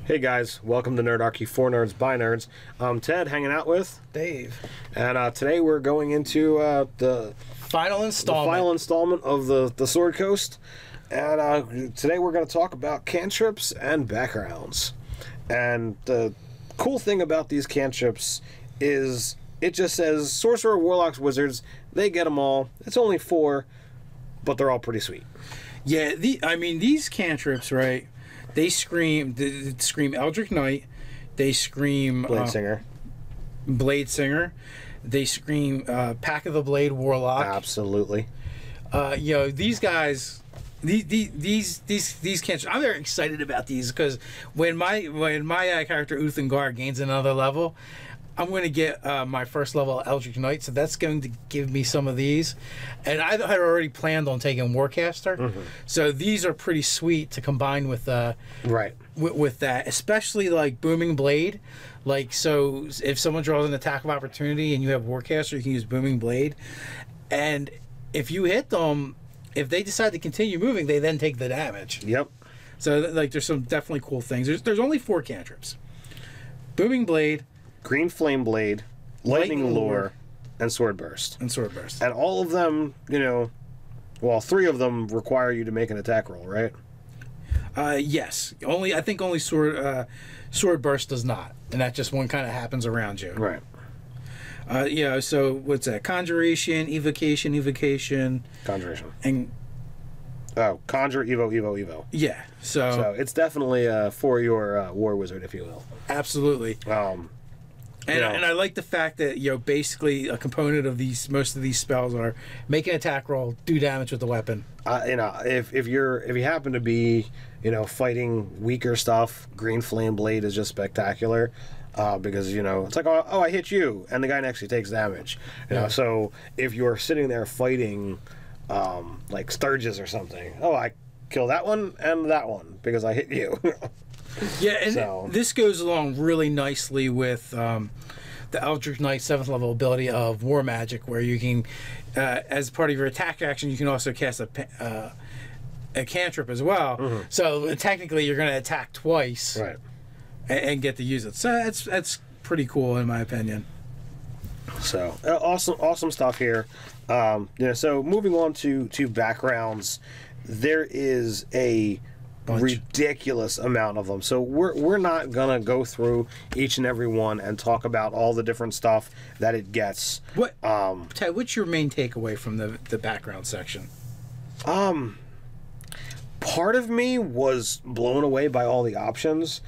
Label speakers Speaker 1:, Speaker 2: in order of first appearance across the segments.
Speaker 1: Hey guys, welcome to Nerdarchy for Nerds by Nerds. I'm Ted, hanging out with
Speaker 2: Dave.
Speaker 1: And today we're going into the
Speaker 2: final installment
Speaker 1: of the Sword Coast. And today we're going to talk about cantrips and backgrounds. And the cool thing about these cantrips is it just says sorcerer, warlocks, wizards. They get them all. It's only 4, but they're all pretty sweet.
Speaker 2: Yeah, I mean these cantrips, right? They scream Eldritch Knight. They scream
Speaker 1: Blade Singer.
Speaker 2: They scream Pack of the Blade Warlock.
Speaker 1: Absolutely.
Speaker 2: You know, these guys, these cantrips. I'm very excited about these because when my character Uthengar gains another level, I'm going to get my first level Eldritch Knight, so that's going to give me some of these. And I had already planned on taking Warcaster, so these are pretty sweet to combine with with that, especially like Booming Blade. Like, so if someone draws an attack of opportunity and you have Warcaster, you can use Booming Blade. And if you hit them, if they decide to continue moving, they then take the damage.
Speaker 1: Yep.
Speaker 2: So like, there's some definitely cool things. There's only 4 cantrips: Booming Blade,
Speaker 1: Green Flame Blade, Lightning Lure, and Sword Burst. And all of them, you know, well, 3 of them require you to make an attack roll, right?
Speaker 2: Yes. I think only Sword Burst does not, and that just one kind of happens around you.
Speaker 1: Right.
Speaker 2: Yeah. So what's that? Conjuration, Evocation,
Speaker 1: Conjuration.
Speaker 2: and
Speaker 1: Conjure, Evo.
Speaker 2: yeah.
Speaker 1: So it's definitely for your war wizard, if you will.
Speaker 2: Absolutely. And I like the fact that, you know, basically a component of most of these spells are make an attack roll, do damage with the weapon.
Speaker 1: You know, if you happen to be, you know, fighting weaker stuff, Green Flame Blade is just spectacular. Because, you know, it's like, oh, I hit you, and the guy next to you takes damage. You know, so if you're sitting there fighting, like Sturges or something, oh, I kill that one and that one because I hit you.
Speaker 2: Yeah, and this goes along really nicely with the Eldritch Knight 7th level ability of War Magic, where you can, as part of your attack action, you can also cast a cantrip as well. So technically, you're going to attack twice,
Speaker 1: right,
Speaker 2: and get to use it. So that's pretty cool in my opinion.
Speaker 1: So awesome stuff here. You know, so moving on to backgrounds, there is a ridiculous amount of them. So we're not gonna go through each and every one and talk about all the different stuff that it gets.
Speaker 2: What Ted, what's your main takeaway from the background section?
Speaker 1: Part of me was blown away by all the options,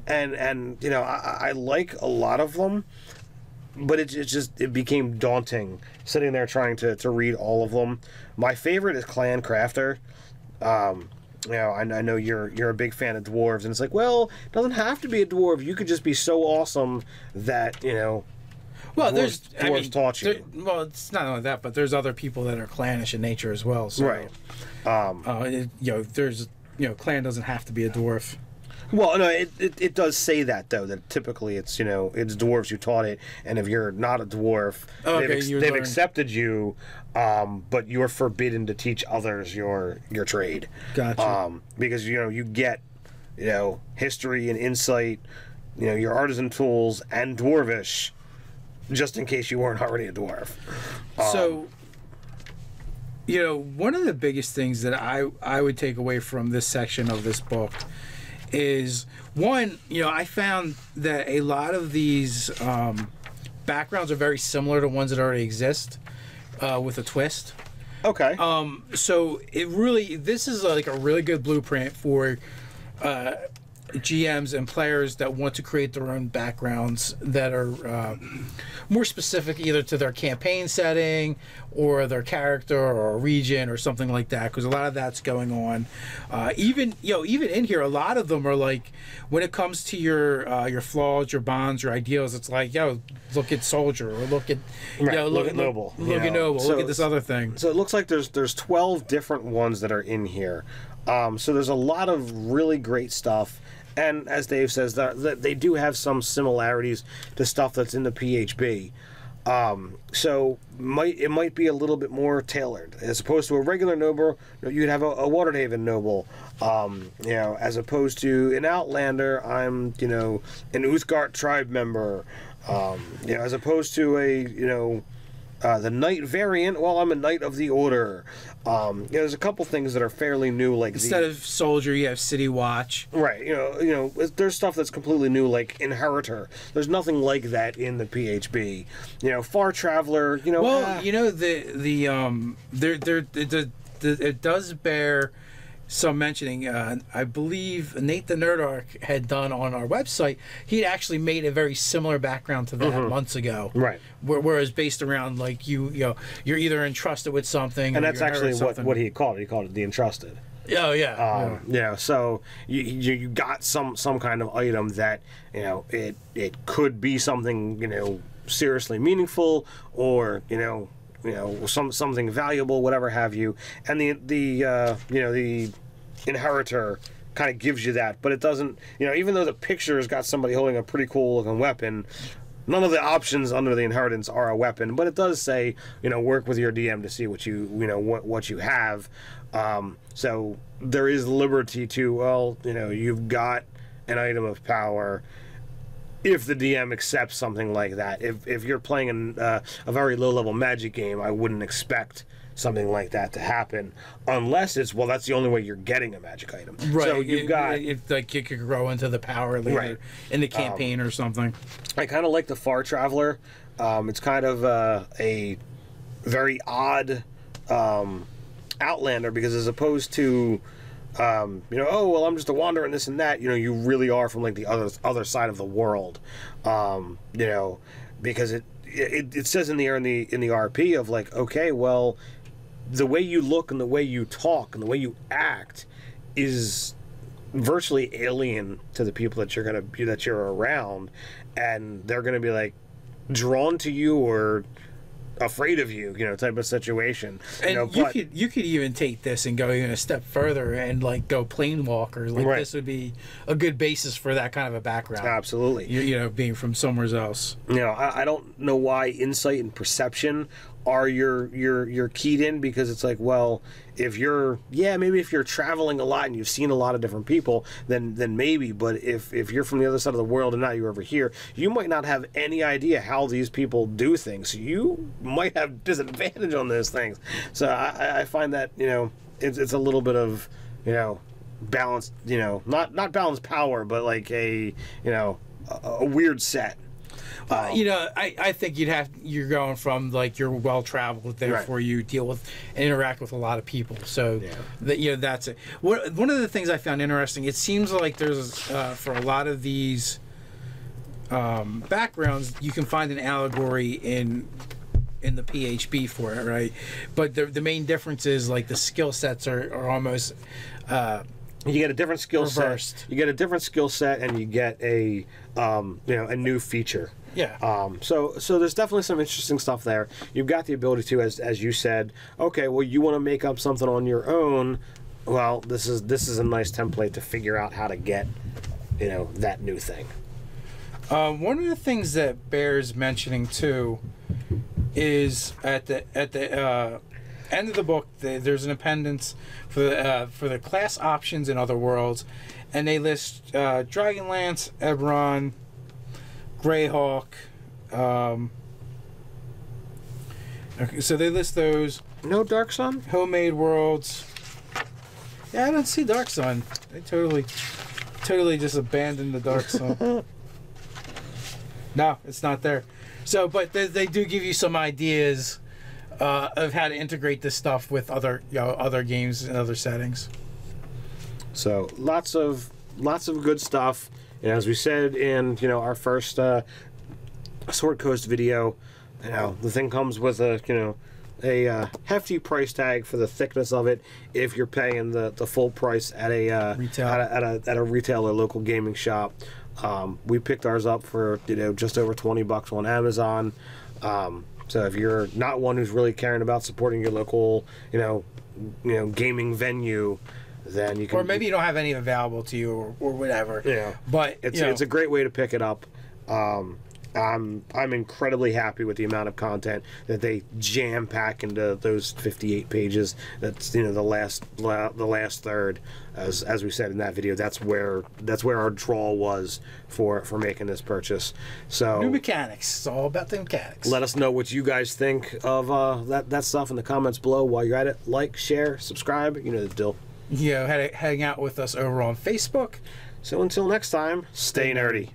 Speaker 1: and you know, I like a lot of them, but it became daunting sitting there trying to read all of them. My favorite is Clan Crafter. You know, I know you're a big fan of dwarves, and it's like, well, it doesn't have to be a dwarf. You could just be so awesome that, you know,
Speaker 2: well,
Speaker 1: dwarves taught you.
Speaker 2: Well, it's not only that, but there's other people that are clannish in nature as well. So,
Speaker 1: right.
Speaker 2: You know, clan doesn't have to be a dwarf.
Speaker 1: Well, no, it does say that, though, that typically it's, you know, it's dwarves who taught it, and if you're not a dwarf, they've accepted you, but you're forbidden to teach others your trade.
Speaker 2: Gotcha.
Speaker 1: Because, you know, you get, you know, history and insight, you know, your artisan tools, and dwarvish, just in case you weren't already a dwarf.
Speaker 2: So, you know, one of the biggest things that I would take away from this section of this book is, one, you know, I found that a lot of these backgrounds are very similar to ones that already exist, with a twist.
Speaker 1: Okay.
Speaker 2: So this is like a really good blueprint for GMs and players that want to create their own backgrounds that are more specific either to their campaign setting or their character or a region or something like that, because a lot of that's going on. Even in here, a lot of them are like, when it comes to your flaws, your bonds, your ideals, it's like, yo, look at soldier, or look at
Speaker 1: look at noble,
Speaker 2: look at noble, look at this other thing.
Speaker 1: So it looks like there's 12 different ones that are in here. So there's a lot of really great stuff. And as Dave says, that they do have some similarities to stuff that's in the PHB. So it might be a little bit more tailored as opposed to a regular noble. You'd have a Waterhaven noble, as opposed to an Outlander. I'm an Uthgard tribe member, as opposed to the Knight variant. Well, I'm a Knight of the Order. There's a couple things that are fairly new, like
Speaker 2: instead of soldier, you have City Watch.
Speaker 1: Right. There's stuff that's completely new, like Inheritor. There's nothing like that in the PHB. Far Traveler. It
Speaker 2: does bear some mentioning. I believe Nate the Nerdarch had done on our website. He actually made a very similar background to that months ago.
Speaker 1: Right.
Speaker 2: Whereas based around like you're either entrusted with something,
Speaker 1: and that's actually what he called it. He called it the Entrusted.
Speaker 2: Oh yeah.
Speaker 1: So you got some kind of item that it could be something seriously meaningful, or something valuable, whatever have you, and the Inheritor kind of gives you that, but it doesn't. Even though the picture's got somebody holding a pretty cool looking weapon, none of the options under the Inheritance are a weapon. But it does say work with your DM to see what you have. So there is liberty to you've got an item of power. If the DM accepts something like that, if you're playing a very low-level Magic game, I wouldn't expect something like that to happen, unless it's that's the only way you're getting a Magic item.
Speaker 2: Right.
Speaker 1: So you've got
Speaker 2: if like you could grow into the power later in the campaign or something.
Speaker 1: I kind of like the Far Traveler. It's kind of a very odd Outlander, because as opposed to I'm just a wanderer and this and that. You really are from like the other side of the world. Because it says in the RP of like, okay, well, the way you look and the way you talk and the way you act is virtually alien to the people that you're around, and they're gonna be like drawn to you or afraid of you, type of situation.
Speaker 2: And you could even take this and go even a step further and like go planewalkers. Like this would be a good basis for that kind of a background.
Speaker 1: Absolutely.
Speaker 2: Being from somewhere else.
Speaker 1: I don't know why insight and perception are your keyed in, because it's like, well, if you're traveling a lot and you've seen a lot of different people, then maybe. But if you're from the other side of the world and now you're over here, you might not have any idea how these people do things. So you might have disadvantage on those things. So I find that it's a little bit of balanced, not balanced power, but like a weird set.
Speaker 2: I think you're going from like you're well traveled, therefore you deal with and interact with a lot of people. So that's it. One of the things I found interesting, it seems like there's for a lot of these backgrounds, you can find an allegory in the PHB for it, right? But the main difference is like the skill sets are almost
Speaker 1: you get a different skill
Speaker 2: reversed.
Speaker 1: set. You get a different skill set, and you get a a new feature.
Speaker 2: Yeah.
Speaker 1: So there's definitely some interesting stuff there. You've got the ability to, as you said, okay, well, you want to make up something on your own. Well, this is a nice template to figure out how to get, that new thing.
Speaker 2: One of the things that bears mentioning too is at the end of the book, there's an appendix for the class options in other worlds, and they list Dragonlance, Eberron, Greyhawk. Okay, so they list those.
Speaker 1: No Dark Sun?
Speaker 2: Homemade worlds. Yeah, I don't see Dark Sun. They totally just abandoned the Dark Sun. No, it's not there. So, but they do give you some ideas of how to integrate this stuff with other games and other settings.
Speaker 1: So lots of good stuff. And as we said in our first Sword Coast video, the thing comes with a hefty price tag for the thickness of it if you're paying the full price at a
Speaker 2: retail
Speaker 1: at a retail or local gaming shop. We picked ours up for just over $20 on Amazon. So if you're not one who's really caring about supporting your local gaming venue, then you can.
Speaker 2: Or maybe you don't have any available to you, or whatever.
Speaker 1: Yeah.
Speaker 2: But
Speaker 1: it's a great way to pick it up. I'm incredibly happy with the amount of content that they jam pack into those 58 pages. That's the last third, as we said in that video. That's where our draw was for making this purchase. So
Speaker 2: new mechanics. It's all about the mechanics.
Speaker 1: Let us know what you guys think of that stuff in the comments below. While you're at it, like, share, subscribe. You know the deal.
Speaker 2: Hang out with us over on Facebook.
Speaker 1: So until next time, stay nerdy.